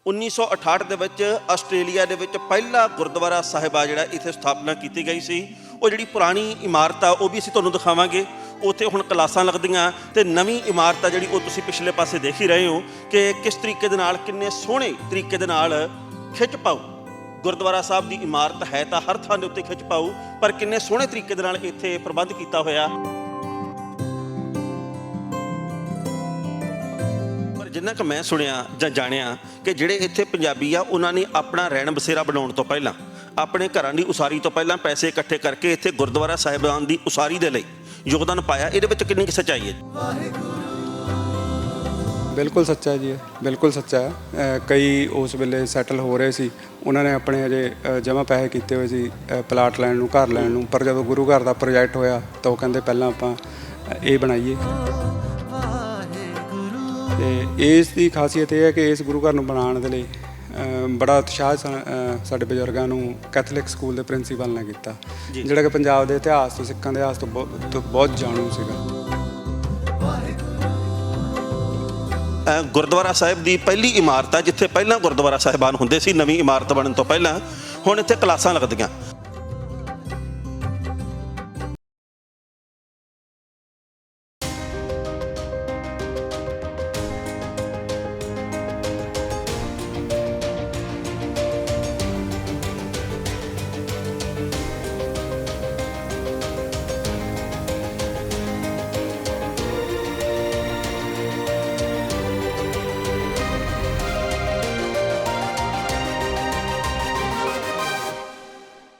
1968 ਦੇ ਵਿੱਚ ਆਸਟ੍ਰੇਲੀਆ ਦੇ ਵਿੱਚ ਪਹਿਲਾ ਗੁਰਦੁਆਰਾ ਸਾਹਿਬ ਆ ਜਿਹੜਾ ਇੱਥੇ ਸਥਾਪਨਾ ਕੀਤੀ ਗਈ ਸੀ। ਉਹ ਜਿਹੜੀ ਪੁਰਾਣੀ ਇਮਾਰਤ ਆ ਉਹ ਵੀ ਅਸੀਂ ਤੁਹਾਨੂੰ ਦਿਖਾਵਾਂਗੇ। ਉੱਥੇ ਹੁਣ ਕਲਾਸਾਂ ਲੱਗਦੀਆਂ ਤੇ ਨਵੀਂ ਇਮਾਰਤ ਆ ਜਿਹੜੀ ਉਹ ਤੁਸੀਂ ਪਿਛਲੇ ਪਾਸੇ ਦੇਖ ਹੀ ਰਹੇ ਹੋ ਕਿ ਕਿਸ ਤਰੀਕੇ ਦੇ ਨਾਲ, ਕਿੰਨੇ ਸੋਹਣੇ ਤਰੀਕੇ ਦੇ ਨਾਲ ਖਿੱਚ ਪਾਊ ਗੁਰਦੁਆਰਾ ਸਾਹਿਬ ਦੀ ਇਮਾਰਤ ਹੈ। ਤਾਂ ਹਰ ਥਾਂ ਦੇ ਉੱਤੇ ਖਿੱਚ ਪਾਊ, ਪਰ ਕਿੰਨੇ ਸੋਹਣੇ ਤਰੀਕੇ ਦੇ ਨਾਲ ਇੱਥੇ ਪ੍ਰਬੰਧ ਕੀਤਾ ਹੋਇਆ। ਜਿੰਨਾ ਕਿ ਮੈਂ ਸੁਣਿਆ ਜਾਂ ਜਾਣਿਆ ਕਿ ਜਿਹੜੇ ਇੱਥੇ ਪੰਜਾਬੀ ਆ ਉਹਨਾਂ ਨੇ ਆਪਣਾ ਰਹਿਣ ਬਸੇਰਾ ਬਣਾਉਣ ਤੋਂ ਪਹਿਲਾਂ, ਆਪਣੇ ਘਰਾਂ ਦੀ ਉਸਾਰੀ ਤੋਂ ਪਹਿਲਾਂ ਪੈਸੇ ਇਕੱਠੇ ਕਰਕੇ ਇੱਥੇ ਗੁਰਦੁਆਰਾ ਸਾਹਿਬਾਨ ਦੀ ਉਸਾਰੀ ਦੇ ਲਈ ਯੋਗਦਾਨ ਪਾਇਆ। ਇਹਦੇ ਵਿੱਚ ਕਿੰਨੀ ਕੁ ਸੱਚਾਈ ਹੈ? ਬਿਲਕੁਲ ਸੱਚਾ ਜੀ, ਬਿਲਕੁਲ ਸੱਚਾ ਹੈ। ਕਈ ਉਸ ਵੇਲੇ ਸੈਟਲ ਹੋ ਰਹੇ ਸੀ, ਉਹਨਾਂ ਨੇ ਆਪਣੇ ਅਜੇ ਜਮ੍ਹਾਂ ਪੈਸੇ ਕੀਤੇ ਹੋਏ ਸੀ ਪਲਾਟ ਲੈਣ ਨੂੰ, ਘਰ ਲੈਣ ਨੂੰ, ਪਰ ਜਦੋਂ ਗੁਰੂ ਘਰ ਦਾ ਪ੍ਰੋਜੈਕਟ ਹੋਇਆ ਤਾਂ ਉਹ ਕਹਿੰਦੇ ਪਹਿਲਾਂ ਆਪਾਂ ਇਹ ਬਣਾਈਏ। ਤੇ ਇਸ ਦੀ ਖਾਸੀਅਤ ਇਹ ਹੈ ਕਿ ਇਸ ਗੁਰੂ ਘਰ ਨੂੰ ਬਣਾਉਣ ਦੇ ਲਈ ਬੜਾ ਉਤਸ਼ਾਹ ਸਾਡੇ ਬਜ਼ੁਰਗਾਂ ਨੂੰ ਕੈਥੋਲਿਕ ਸਕੂਲ ਦੇ ਪ੍ਰਿੰਸੀਪਲ ਨੇ ਕੀਤਾ, ਜਿਹੜਾ ਕਿ ਪੰਜਾਬ ਦੇ ਇਤਿਹਾਸ ਤੋਂ, ਸਿੱਖਾਂ ਦੇ ਇਤਿਹਾਸ ਤੋਂ ਬਹੁਤ ਜਾਣੂ ਸੀਗਾ। ਗੁਰਦੁਆਰਾ ਸਾਹਿਬ ਦੀ ਪਹਿਲੀ ਇਮਾਰਤ ਆ ਜਿੱਥੇ ਪਹਿਲਾਂ ਗੁਰਦੁਆਰਾ ਸਾਹਿਬਾਨ ਹੁੰਦੇ ਸੀ। ਨਵੀਂ ਇਮਾਰਤ ਬਣਨ ਤੋਂ ਪਹਿਲਾਂ ਹੁਣ ਇੱਥੇ ਕਲਾਸਾਂ ਲੱਗਦੀਆਂ।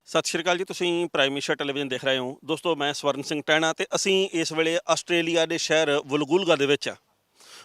ਸਤਿ ਸ਼੍ਰੀ ਅਕਾਲ ਜੀ, ਤੁਸੀਂ ਪ੍ਰਾਈਮ ਮਿਨਿਸਟਰ ਟੈਲੀਵਿਜ਼ਨ ਦੇਖ ਰਹੇ ਹੋ। ਦੋਸਤੋ, ਮੈਂ ਸਵਰਨ ਸਿੰਘ ਟਹਿਣਾ ਤੇ ਅਸੀਂ ਇਸ ਵੇਲੇ ਆਸਟ੍ਰੇਲੀਆ ਦੇ ਸ਼ਹਿਰ ਵਲਗੂਲਗਾ ਦੇ ਵਿੱਚ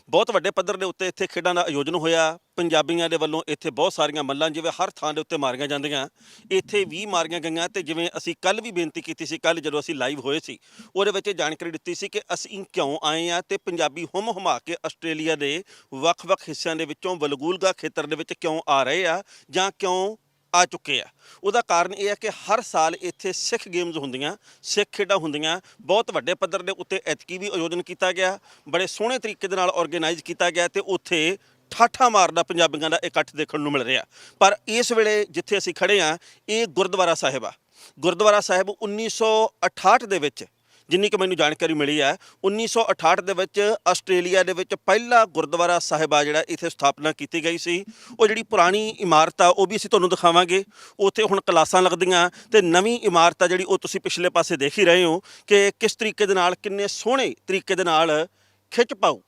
ਬਹੁਤ ਵੱਡੇ ਪੱਧਰ ਦੇ ਉੱਤੇ ਇੱਥੇ ਖੇਡਾਂ ਦਾ ਆਯੋਜਨ ਹੋਇਆ। ਪੰਜਾਬੀਆਂ ਦੇ ਵੱਲੋਂ ਇੱਥੇ ਬਹੁਤ ਸਾਰੀਆਂ ਮੱਲਾਂ ਜਿਵੇਂ ਹਰ ਥਾਂ ਦੇ ਉੱਤੇ ਮਾਰੀਆਂ ਜਾਂਦੀਆਂ, ਇੱਥੇ ਵੀ ਮਾਰੀਆਂ ਗਈਆਂ। ਤੇ ਜਿਵੇਂ ਅਸੀਂ ਕੱਲ੍ਹ ਵੀ ਬੇਨਤੀ ਕੀਤੀ ਸੀ, ਕੱਲ੍ਹ ਜਦੋਂ ਅਸੀਂ ਲਾਈਵ ਹੋਏ ਸੀ ਉਹਦੇ ਵਿੱਚ ਜਾਣਕਾਰੀ ਦਿੱਤੀ ਸੀ ਕਿ ਅਸੀਂ ਕਿਉਂ ਆਏ ਹਾਂ ਤੇ ਪੰਜਾਬੀ ਹੁੰਮ ਹੁਮਾ ਕੇ ਆਸਟ੍ਰੇਲੀਆ ਦੇ ਵੱਖ-ਵੱਖ ਹਿੱਸਿਆਂ ਦੇ ਵਿੱਚੋਂ ਵਲਗੂਲਗਾ ਖੇਤਰ ਦੇ ਵਿੱਚ ਕਿਉਂ ਆ ਰਹੇ ਆ ਜਾਂ ਕਿਉਂ ਆ ਚੁੱਕੇ ਆ। ਉਹਦਾ ਕਾਰਨ ਇਹ ਹੈ ਕਿ ਹਰ ਸਾਲ ਇੱਥੇ ਸਿੱਖ ਗੇਮਸ ਹੁੰਦੀਆਂ, ਸਿੱਖ ਖੇਡਾਂ ਹੁੰਦੀਆਂ। ਬਹੁਤ ਵੱਡੇ ਪੱਧਰ ਦੇ ਉੱਤੇ ਐਤਕੀ ਵੀ ਆਯੋਜਨ ਕੀਤਾ ਗਿਆ, ਬੜੇ ਸੋਹਣੇ ਤਰੀਕੇ ਦੇ ਨਾਲ ਆਰਗੇਨਾਈਜ਼ ਕੀਤਾ ਗਿਆ ਤੇ ਉੱਥੇ ਠਾਠਾਂ ਮਾਰਦਾ ਪੰਜਾਬੀਆਂ ਦਾ ਇਕੱਠ ਦੇਖਣ ਨੂੰ ਮਿਲ ਰਿਹਾ। ਪਰ ਇਸ ਵੇਲੇ ਜਿੱਥੇ ਅਸੀਂ ਖੜ੍ਹੇ ਹਾਂ ਇਹ ਗੁਰਦੁਆਰਾ ਸਾਹਿਬ ਆ। ਗੁਰਦੁਆਰਾ ਸਾਹਿਬ 1968 ਦੇ ਵਿੱਚ, ਜਿੰਨੀ ਕਿ ਮੈਨੂੰ ਜਾਣਕਾਰੀ ਮਿਲੀ ਹੈ, 1968 ਦੇ ਵਿੱਚ ਆਸਟ੍ਰੇਲੀਆ ਦੇ ਵਿੱਚ ਪਹਿਲਾ ਗੁਰਦੁਆਰਾ ਸਾਹਿਬ ਆ ਜਿਹੜਾ ਇੱਥੇ ਸਥਾਪਨਾ ਕੀਤੀ ਗਈ ਸੀ। ਉਹ ਜਿਹੜੀ ਪੁਰਾਣੀ ਇਮਾਰਤ ਆ ਉਹ ਵੀ ਅਸੀਂ ਤੁਹਾਨੂੰ ਦਿਖਾਵਾਂਗੇ। ਉੱਥੇ ਹੁਣ ਕਲਾਸਾਂ ਲੱਗਦੀਆਂ ਤੇ ਨਵੀਂ ਇਮਾਰਤ ਆ ਜਿਹੜੀ ਉਹ ਤੁਸੀਂ ਪਿਛਲੇ ਪਾਸੇ ਦੇਖ ਹੀ ਰਹੇ ਹੋ ਕਿ ਕਿਸ ਤਰੀਕੇ ਦੇ ਨਾਲ, ਕਿੰਨੇ ਸੋਹਣੇ ਤਰੀਕੇ ਦੇ ਨਾਲ ਖਿੱਚ ਪਾਊ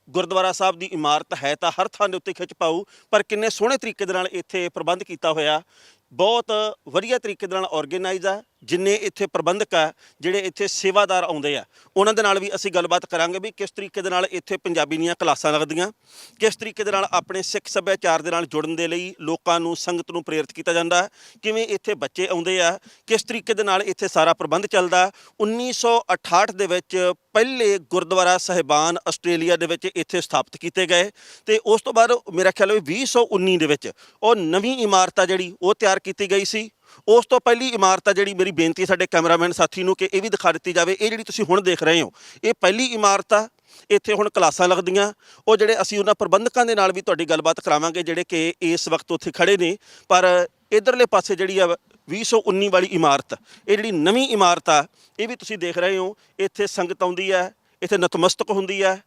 ਗੁਰਦੁਆਰਾ ਸਾਹਿਬ ਦੀ ਇਮਾਰਤ ਹੈ। ਤਾਂ ਹਰ ਥਾਂ ਦੇ ਉੱਤੇ ਖਿੱਚ ਪਾਊ, ਪਰ ਕਿੰਨੇ ਸੋਹਣੇ ਤਰੀਕੇ ਦੇ ਨਾਲ ਇੱਥੇ ਪ੍ਰਬੰਧ ਕੀਤਾ ਹੋਇਆ। ਬਹੁਤ ਵਧੀਆ ਤਰੀਕੇ ਦੇ ਨਾਲ ਆਰਗੇਨਾਈਜ਼ ਆ। ਜਿੰਨੇ ਇੱਥੇ ਪ੍ਰਬੰਧਕ ਆ, ਜਿਹੜੇ ਇੱਥੇ ਸੇਵਾਦਾਰ ਆਉਂਦੇ ਆ, ਉਹਨਾਂ ਦੇ ਨਾਲ ਵੀ ਅਸੀਂ ਗੱਲਬਾਤ ਕਰਾਂਗੇ ਵੀ ਕਿਸ ਤਰੀਕੇ ਦੇ ਨਾਲ ਇੱਥੇ ਪੰਜਾਬੀ ਦੀਆਂ ਕਲਾਸਾਂ ਲੱਗਦੀਆਂ, ਕਿਸ ਤਰੀਕੇ ਦੇ ਨਾਲ ਆਪਣੇ ਸਿੱਖ ਸੱਭਿਆਚਾਰ ਦੇ ਨਾਲ ਜੁੜਨ ਦੇ ਲਈ ਲੋਕਾਂ ਨੂੰ, ਸੰਗਤ ਨੂੰ ਪ੍ਰੇਰਿਤ ਕੀਤਾ ਜਾਂਦਾ, ਕਿਵੇਂ ਇੱਥੇ ਬੱਚੇ ਆਉਂਦੇ ਆ, ਕਿਸ ਤਰੀਕੇ ਦੇ ਨਾਲ ਇੱਥੇ ਸਾਰਾ ਪ੍ਰਬੰਧ ਚੱਲਦਾ। 1968 ਦੇ ਵਿੱਚ ਪਹਿਲੇ ਗੁਰਦੁਆਰਾ ਸਾਹਿਬਾਨ ਆਸਟ੍ਰੇਲੀਆ ਦੇ ਵਿੱਚ ਇੱਥੇ ਸਥਾਪਿਤ ਕੀਤੇ ਗਏ ਤੇ ਉਸ ਤੋਂ ਬਾਅਦ ਮੇਰਾ ਖਿਆਲ ਹੈ 2019 ਦੇ ਵਿੱਚ ਉਹ ਨਵੀਂ ਇਮਾਰਤ ਆ ਜਿਹੜੀ ਉਹ ਤਿਆਰ ਕੀਤੀ ਗਈ ਸੀ। ਉਸ ਤੋਂ ਪਹਿਲੀ ਇਮਾਰਤ ਆ ਜਿਹੜੀ, ਮੇਰੀ ਬੇਨਤੀ ਹੈ ਸਾਡੇ ਕੈਮਰਾਮੈਨ ਸਾਥੀ ਨੂੰ ਕਿ ਇਹ ਵੀ ਦਿਖਾ ਦਿੱਤੀ ਜਾਵੇ। ਇਹ ਜਿਹੜੀ ਤੁਸੀਂ ਹੁਣ ਦੇਖ ਰਹੇ ਹੋ ਇਹ ਪਹਿਲੀ ਇਮਾਰਤ ਆ। ਇੱਥੇ ਹੁਣ ਕਲਾਸਾਂ ਲੱਗਦੀਆਂ। ਉਹ ਜਿਹੜੇ ਅਸੀਂ ਉਹਨਾਂ ਪ੍ਰਬੰਧਕਾਂ ਦੇ ਨਾਲ ਵੀ ਤੁਹਾਡੀ ਗੱਲਬਾਤ ਕਰਾਵਾਂਗੇ ਜਿਹੜੇ ਕਿ ਇਸ ਵਕਤ ਉੱਥੇ ਖੜ੍ਹੇ ਨੇ। ਪਰ ਇੱਧਰਲੇ ਪਾਸੇ ਜਿਹੜੀ ਆ 2019 ਵਾਲੀ ਇਮਾਰਤ, ਇਹ ਜਿਹੜੀ ਨਵੀਂ ਇਮਾਰਤ ਆ, ਇਹ ਵੀ ਤੁਸੀਂ ਦੇਖ ਰਹੇ ਹੋ। ਇੱਥੇ ਸੰਗਤ ਆਉਂਦੀ ਹੈ, ਇੱਥੇ ਨਤਮਸਤਕ ਹੁੰਦੀ ਹੈ,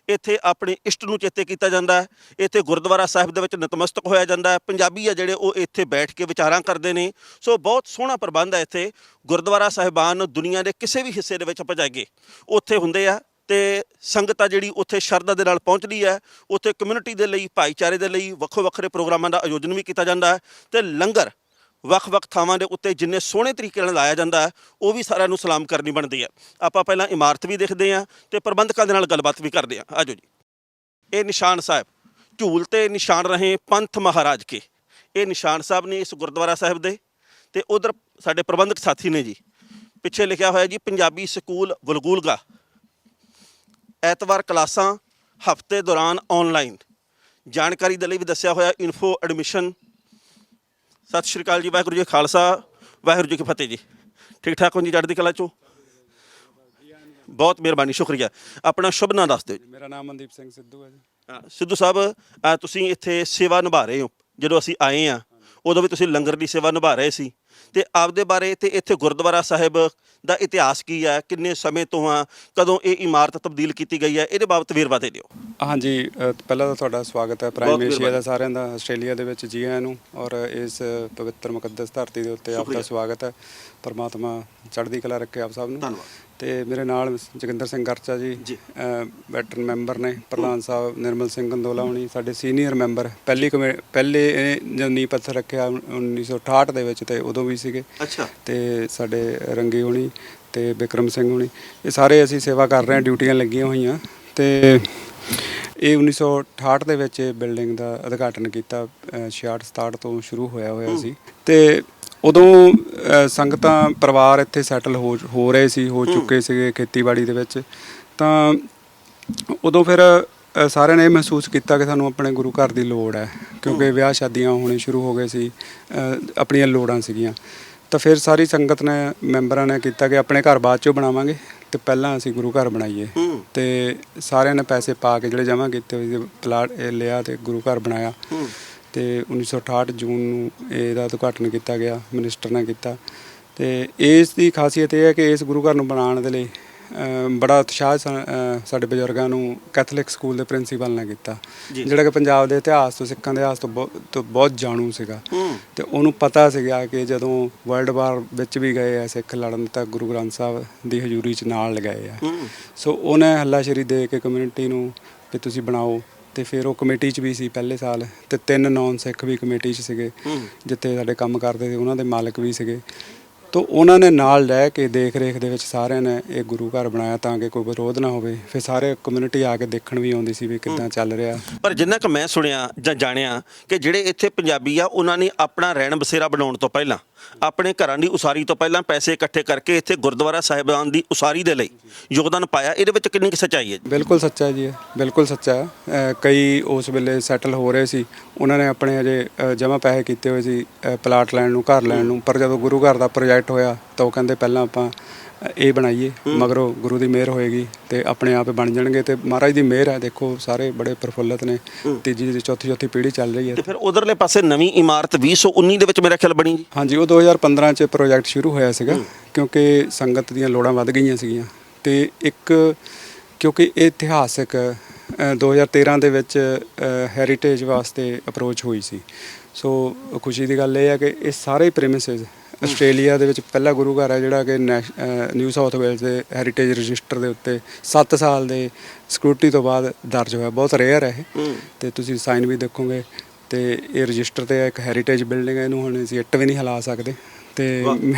ਇੱਥੇ ਆਪਣੇ ਇਸ਼ਟ ਨੂੰ ਚੇਤੇ ਕੀਤਾ ਜਾਂਦਾ ਹੈ, ਇੱਥੇ ਗੁਰਦੁਆਰਾ ਸਾਹਿਬ ਦੇ ਵਿੱਚ ਨਤਮਸਤਕ ਹੋਇਆ ਜਾਂਦਾ ਹੈ। ਪੰਜਾਬੀ ਆ ਜਿਹੜੇ ਉਹ ਇੱਥੇ ਬੈਠ ਕੇ ਵਿਚਾਰਾਂ ਕਰਦੇ ਨੇ। ਸੋ ਬਹੁਤ ਸੋਹਣਾ ਪ੍ਰਬੰਧ ਹੈ ਇੱਥੇ। ਗੁਰਦੁਆਰਾ ਸਾਹਿਬਾਨ ਦੁਨੀਆ ਦੇ ਕਿਸੇ ਵੀ ਹਿੱਸੇ ਦੇ ਵਿੱਚ ਆਪਾਂ ਜਾਈਏ ਉੱਥੇ ਹੁੰਦੇ ਆ ਤੇ ਸੰਗਤ ਆ ਜਿਹੜੀ ਉੱਥੇ ਸ਼ਰਧਾ ਦੇ ਨਾਲ ਪਹੁੰਚਦੀ ਹੈ। ਉੱਥੇ ਕਮਿਊਨਿਟੀ ਦੇ ਲਈ, ਭਾਈਚਾਰੇ ਦੇ ਲਈ ਵੱਖੋ ਵੱਖਰੇ ਪ੍ਰੋਗਰਾਮਾਂ ਦਾ ਆਯੋਜਨ ਵੀ ਕੀਤਾ ਜਾਂਦਾ ਹੈ ਤੇ ਲੰਗਰ ਵੱਖ-ਵੱਖ ਥਾਵਾਂ ਦੇ ਉੱਤੇ ਜਿੰਨੇ ਸੋਹਣੇ ਤਰੀਕੇ ਨਾਲ ਲਾਇਆ ਜਾਂਦਾ ਹੈ ਉਹ ਵੀ ਸਾਰਿਆਂ ਨੂੰ ਸਲਾਮ ਕਰਨੀ ਬਣਦੀ ਹੈ। ਆਪਾਂ ਪਹਿਲਾਂ ਇਮਾਰਤ ਵੀ ਦੇਖਦੇ ਹਾਂ ਤੇ ਪ੍ਰਬੰਧਕਾਂ ਦੇ ਨਾਲ ਗੱਲਬਾਤ ਵੀ ਕਰਦੇ ਹਾਂ। ਆਜੋ ਜੀ। ਇਹ ਨਿਸ਼ਾਨ ਸਾਹਿਬ, ਝੂਲ ਤੇ ਨਿਸ਼ਾਨ ਰਹੇ ਪੰਥ ਮਹਾਰਾਜ ਕੇ, ਇਹ ਨਿਸ਼ਾਨ ਸਾਹਿਬ ਨੇ ਇਸ ਗੁਰਦੁਆਰਾ ਸਾਹਿਬ ਦੇ। ਤੇ ਉਧਰ ਸਾਡੇ ਪ੍ਰਬੰਧਕ ਸਾਥੀ ਨੇ ਜੀ, ਪਿੱਛੇ ਲਿਖਿਆ ਹੋਇਆ ਜੀ ਪੰਜਾਬੀ ਸਕੂਲ ਵਲਗੂਲਗਾ, ਐਤਵਾਰ ਕਲਾਸਾਂ, ਹਫ਼ਤੇ ਦੌਰਾਨ ਆਨਲਾਈਨ। ਜਾਣਕਾਰੀ ਦੇ ਲਈ ਵੀ ਦੱਸਿਆ ਹੋਇਆ ਇਨਫੋ ਐਡਮਿਸ਼ਨ। ਸਤਿ ਸ਼੍ਰੀ ਅਕਾਲ ਜੀ, ਵਾਹਿਗੁਰੂ ਜੀ ਖਾਲਸਾ, ਵਾਹਿਗੁਰੂ ਜੀ ਕੀ ਫਤਿਹ ਜੀ। ਠੀਕ ਠਾਕ ਹੋ ਜੀ, ਚੜ੍ਹਦੀ ਕਲਾ ਚੋਂ? ਬਹੁਤ ਮਿਹਰਬਾਨੀ, ਸ਼ੁਕਰੀਆ। ਆਪਣਾ ਸ਼ੁਭ ਨਾਂ ਦੱਸ ਦਿਓ ਜੀ। ਮੇਰਾ ਨਾਮ ਮਨਦੀਪ ਸਿੰਘ ਸਿੱਧੂ ਹੈ ਜੀ। ਸਿੱਧੂ ਸਾਹਿਬ ਤੁਸੀਂ ਇੱਥੇ ਸੇਵਾ ਨਿਭਾ ਰਹੇ ਹੋ। ਜਦੋਂ ਅਸੀਂ ਆਏ ਆ ਉਦੋਂ ਵੀ ਤੁਸੀਂ ਲੰਗਰ ਦੀ ਸੇਵਾ ਨਿਭਾ ਰਹੇ ਸੀ, ਤੇ ਆਪਦੇ ਬਾਰੇ ਤੇ ਇੱਥੇ ਗੁਰਦੁਆਰਾ ਸਾਹਿਬ ਦਾ ਇਤਿਹਾਸ ਕੀ ਹੈ, ਕਿੰਨੇ ਸਮੇਂ ਤੋਂ ਆ, ਕਦੋਂ ਇਹ ਇਮਾਰਤ ਤਬਦੀਲ ਕੀਤੀ ਗਈ ਹੈ, ਇਹਦੇ ਬਾਬਤ ਵੇਰਵਾ ਦੇ ਦਿਓ। ਹਾਂਜੀ, ਪਹਿਲਾਂ ਤਾਂ ਤੁਹਾਡਾ ਸਵਾਗਤ ਹੈ ਪ੍ਰਾਈਮ ਏਸ਼ੀਆ ਦਾ ਸਾਰਿਆਂ ਦਾ, ਆਸਟ੍ਰੇਲੀਆ ਦੇ ਵਿੱਚ ਜੀ ਆਇਆਂ ਨੂੰ, ਔਰ ਇਸ ਪਵਿੱਤਰ ਮੁਕੱਦਸ ਧਰਤੀ ਦੇ ਉੱਤੇ ਆਪ ਦਾ ਸਵਾਗਤ ਹੈ। ਪਰਮਾਤਮਾ ਚੜ੍ਹਦੀ ਕਲਾ ਰੱਖੇ ਆਪ ਸਭ ਨੂੰ। ਧੰਨਵਾਦ। ਤੇ ਮੇਰੇ ਨਾਲ ਜੋਗਿੰਦਰ ਸਿੰਘ ਗਰਚਾ ਜੀ ਵੈਟਰਨ ਮੈਂਬਰ ਨੇ, ਪ੍ਰਧਾਨ ਸਾਹਿਬ ਨਿਰਮਲ ਸਿੰਘ ਗੰਦੋਲਾ ਹੋਣੀ ਸਾਡੇ ਸੀਨੀਅਰ ਮੈਂਬਰ, ਪਹਿਲੇ ਜਦੋਂ ਨੀਂਹ ਪੱਥਰ ਰੱਖਿਆ 1968 ਦੇ ਵਿੱਚ, ਤੇ ਉਦੋਂ ਵੀ ਸੀਗੇ। ਅੱਛਾ। ਤੇ ਸਾਡੇ ਰੰਗੀ ਹੋਣੀ ਤੇ ਬਿਕਰਮ ਸਿੰਘ ਹੋਣੀ, ਇਹ ਸਾਰੇ ਅਸੀਂ ਸੇਵਾ ਕਰ ਰਹੇ ਹਾਂ, ਡਿਊਟੀਆਂ ਲੱਗੀਆਂ ਹੋਈਆਂ। ਤੇ ਇਹ 1968 ਦੇ ਵਿੱਚ ਇਹ ਬਿਲਡਿੰਗ ਦਾ ਉਦਘਾਟਨ ਕੀਤਾ, 66-67 ਤੋਂ ਸ਼ੁਰੂ ਹੋਇਆ ਸੀ। ਤੇ ਉਦੋਂ ਸੰਗਤਾਂ ਪਰਿਵਾਰ ਇੱਥੇ ਸੈਟਲ ਹੋ ਰਹੇ ਸੀ, ਹੋ ਚੁੱਕੇ ਸੀਗੇ ਖੇਤੀਬਾੜੀ ਦੇ ਵਿੱਚ। ਤਾਂ ਉਦੋਂ ਫਿਰ ਸਾਰਿਆਂ ਨੇ ਇਹ ਮਹਿਸੂਸ ਕੀਤਾ ਕਿ ਸਾਨੂੰ ਆਪਣੇ ਗੁਰੂ ਘਰ ਦੀ ਲੋੜ ਹੈ, ਕਿਉਂਕਿ ਵਿਆਹ ਸ਼ਾਦੀਆਂ ਹੋਣੇ ਸ਼ੁਰੂ ਹੋ ਗਏ ਸੀ, ਆਪਣੀਆਂ ਲੋੜਾਂ ਸੀਗੀਆਂ। ਤਾਂ ਫਿਰ ਸਾਰੀ ਸੰਗਤ ਨੇ, ਮੈਂਬਰਾਂ ਨੇ ਕੀਤਾ ਕਿ ਆਪਣੇ ਘਰ ਬਾਅਦ 'ਚੋਂ ਬਣਾਵਾਂਗੇ, ਤੇ ਪਹਿਲਾਂ ਅਸੀਂ ਗੁਰੂ ਘਰ ਬਣਾਈਏ। ਤੇ ਸਾਰਿਆਂ ਨੇ ਪੈਸੇ ਪਾ ਕੇ ਜਿਹੜੇ ਜਮ੍ਹਾਂ ਕੀਤੇ ਹੋਏ ਸੀ, ਪਲਾਟ ਲਿਆ ਤੇ ਗੁਰੂ ਘਰ ਬਣਾਇਆ। ਤੇ 1968 ਜੂਨ ਨੂੰ ਇਹਦਾ ਉਦਘਾਟਨ ਕੀਤਾ ਗਿਆ, ਮਿਨਿਸਟਰ ਨੇ ਕੀਤਾ। ਤੇ ਇਸ ਦੀ ਖਾਸੀਅਤ ਇਹ ਹੈ ਕਿ ਇਸ ਗੁਰੂ ਘਰ ਨੂੰ ਬਣਾਉਣ ਦੇ ਲਈ ਬੜਾ ਉਤਸ਼ਾਹ ਸਾਡੇ ਬਜ਼ੁਰਗਾਂ ਨੂੰ ਕੈਥੋਲਿਕ ਸਕੂਲ ਦੇ ਪ੍ਰਿੰਸੀਪਲ ਨੇ ਕੀਤਾ, ਜਿਹੜਾ ਕਿ ਪੰਜਾਬ ਦੇ ਇਤਿਹਾਸ ਤੋਂ, ਸਿੱਖਾਂ ਦੇ ਇਤਿਹਾਸ ਤੋਂ ਬਹੁਤ ਜਾਣੂ ਸੀਗਾ। ਤੇ ਉਹਨੂੰ ਪਤਾ ਸੀਗਾ ਕਿ ਜਦੋਂ ਵਰਲਡ ਵਾਰ ਵਿੱਚ ਵੀ ਗਏ ਆ ਸਿੱਖ ਲੜਨ, ਤਾਂ ਗੁਰੂ ਗ੍ਰੰਥ ਸਾਹਿਬ ਦੀ ਹਜ਼ੂਰੀ 'ਚ ਨਾਲ ਲਗਾਏ ਆ। ਸੋ ਉਹਨੇ ਹੱਲਾਸ਼ੇਰੀ ਦੇ ਕੇ ਕਮਿਊਨਿਟੀ ਨੂੰ ਕਿ ਤੁਸੀਂ ਬਣਾਓ। ਤੇ ਫਿਰ ਉਹ ਕਮੇਟੀ 'ਚ ਵੀ ਸੀ ਪਹਿਲੇ ਸਾਲ, ਤੇ 3 ਨੌਨ ਸਿੱਖ ਵੀ ਕਮੇਟੀ 'ਚ ਸੀਗੇ, ਜਿੱਥੇ ਸਾਡੇ ਕੰਮ ਕਰਦੇ ਸੀ, ਉਹਨਾਂ ਦੇ ਮਾਲਕ ਵੀ ਸੀਗੇ। ਤਾਂ ਉਹਨਾਂ ਨੇ ਨਾਲ ਰਹਿ ਕੇ ਦੇਖ ਰੇਖ ਦੇ ਵਿੱਚ ਸਾਰਿਆਂ ਨੇ ਇਹ ਗੁਰੂ ਘਰ ਬਣਾਇਆ, ਤਾਂ ਕਿ ਕੋਈ ਵਿਰੋਧ ਨਾ ਹੋਵੇ। ਫਿਰ ਸਾਰੇ ਕਮਿਊਨਿਟੀ ਆ ਕੇ ਦੇਖਣ ਵੀ ਆਉਂਦੀ ਸੀ ਵੀ ਕਿੱਦਾਂ ਚੱਲ ਰਿਹਾ। ਪਰ ਜਿੰਨਾ ਕਿ ਮੈਂ ਸੁਣਿਆ ਜਾਂ ਜਾਣਿਆ ਕਿ ਜਿਹੜੇ ਇੱਥੇ ਪੰਜਾਬੀ ਆ, ਉਹਨਾਂ ਨੇ ਆਪਣਾ ਰਹਿਣ ਬਸੇਰਾ ਬਣਾਉਣ ਤੋਂ ਪਹਿਲਾਂ, ਆਪਣੇ ਘਰਾਂ ਦੀ ਉਸਾਰੀ ਤੋਂ ਪਹਿਲਾਂ ਪੈਸੇ ਇਕੱਠੇ ਕਰਕੇ ਇੱਥੇ ਗੁਰਦੁਆਰਾ ਸਾਹਿਬਾਨ ਦੀ ਉਸਾਰੀ ਦੇ ਲਈ ਯੋਗਦਾਨ ਪਾਇਆ। ਇਹਦੇ ਵਿੱਚ ਕਿੰਨੀ ਕੁ ਸੱਚਾਈ ਹੈ? ਬਿਲਕੁਲ ਸੱਚਾ ਜੀ, ਬਿਲਕੁਲ ਸੱਚਾ। ਕਈ ਉਸ ਵੇਲੇ ਸੈਟਲ ਹੋ ਰਹੇ ਸੀ, ਉਹਨਾਂ ਨੇ ਆਪਣੇ ਅਜੇ ਜਮ੍ਹਾਂ ਪੈਸੇ ਕੀਤੇ ਹੋਏ ਸੀ ਪਲਾਟ ਲੈਣ ਨੂੰ, ਘਰ ਲੈਣ ਨੂੰ। ਪਰ ਜਦੋਂ ਗੁਰੂ ਘਰ ਦਾ ਪ੍ਰੋਜੈਕਟ ਹੋਇਆ ਤਾਂ ਉਹ ਕਹਿੰਦੇ ਪਹਿਲਾਂ ਆਪਾਂ ਇਹ ਬਣਾਈਏ, ਮਗਰੋਂ ਗੁਰੂ ਦੀ ਮਿਹਰ ਹੋਏਗੀ ਤੇ ਆਪਣੇ ਆਪ ਬਣ ਜਾਣਗੇ। ਤੇ ਮਹਾਰਾਜ ਦੀ ਮਿਹਰ ਹੈ, ਦੇਖੋ ਸਾਰੇ ਬੜੇ ਪ੍ਰਫੁੱਲਤ ਨੇ, ਤੀਜੀ ਚੌਥੀ ਪੀੜ੍ਹੀ ਚੱਲ ਰਹੀ ਹੈ। ਤੇ ਫਿਰ ਉਧਰਲੇ ਪਾਸੇ ਨਵੀਂ ਇਮਾਰਤ 2019 ਦੇ ਵਿੱਚ ਮੇਰੇ ਖਿਆਲ ਬਣੀ ਜੀ। ਹਾਂਜੀ, ਉਹ 2015 'ਚ ਪ੍ਰੋਜੈਕਟ ਸ਼ੁਰੂ ਹੋਇਆ ਸੀਗਾ, ਕਿਉਂਕਿ ਸੰਗਤ ਦੀਆਂ ਲੋੜਾਂ ਵੱਧ ਗਈਆਂ ਸੀਗੀਆਂ। ਤੇ ਇੱਕ ਕਿਉਂਕਿ ਇਹ ਇਤਿਹਾਸਿਕ 2013 ਦੇ ਵਿੱਚ ਹੈਰੀਟੇਜ ਵਾਸਤੇ ਅਪਰੋਚ ਹੋਈ ਸੀ। ਸੋ ਖੁਸ਼ੀ ਦੀ ਗੱਲ ਇਹ ਹੈ ਕਿ ਇਹ ਸਾਰੇ ਪ੍ਰੈਮਿਸਿਸ ਆਸਟ੍ਰੇਲੀਆ ਦੇ ਵਿੱਚ ਪਹਿਲਾ ਗੁਰੂ ਘਰ ਹੈ ਜਿਹੜਾ ਕਿ ਨਿਊ ਸਾਊਥ ਵੇਲਜ਼ ਦੇ ਹੈਰੀਟੇਜ ਰਜਿਸਟਰ ਦੇ ਉੱਤੇ 7 ਸਾਲ ਦੇ ਸਕਰੂਟਨੀ ਤੋਂ ਬਾਅਦ ਦਰਜ ਹੋਇਆ। ਬਹੁਤ ਰੇਅਰ ਹੈ ਇਹ, ਤੇ ਤੁਸੀਂ ਸਾਈਨ ਵੀ ਦੇਖੋਗੇ। ਤੇ ਇਹ ਰਜਿਸਟਰ ਤੇ ਇੱਕ ਹੈਰੀਟੇਜ ਬਿਲਡਿੰਗ ਹੈ, ਇਹਨੂੰ ਹੁਣ ਅਸੀਂ ਇੱਟ ਵੀ ਨਹੀਂ ਹਿਲਾ ਸਕਦੇ। ਤੇ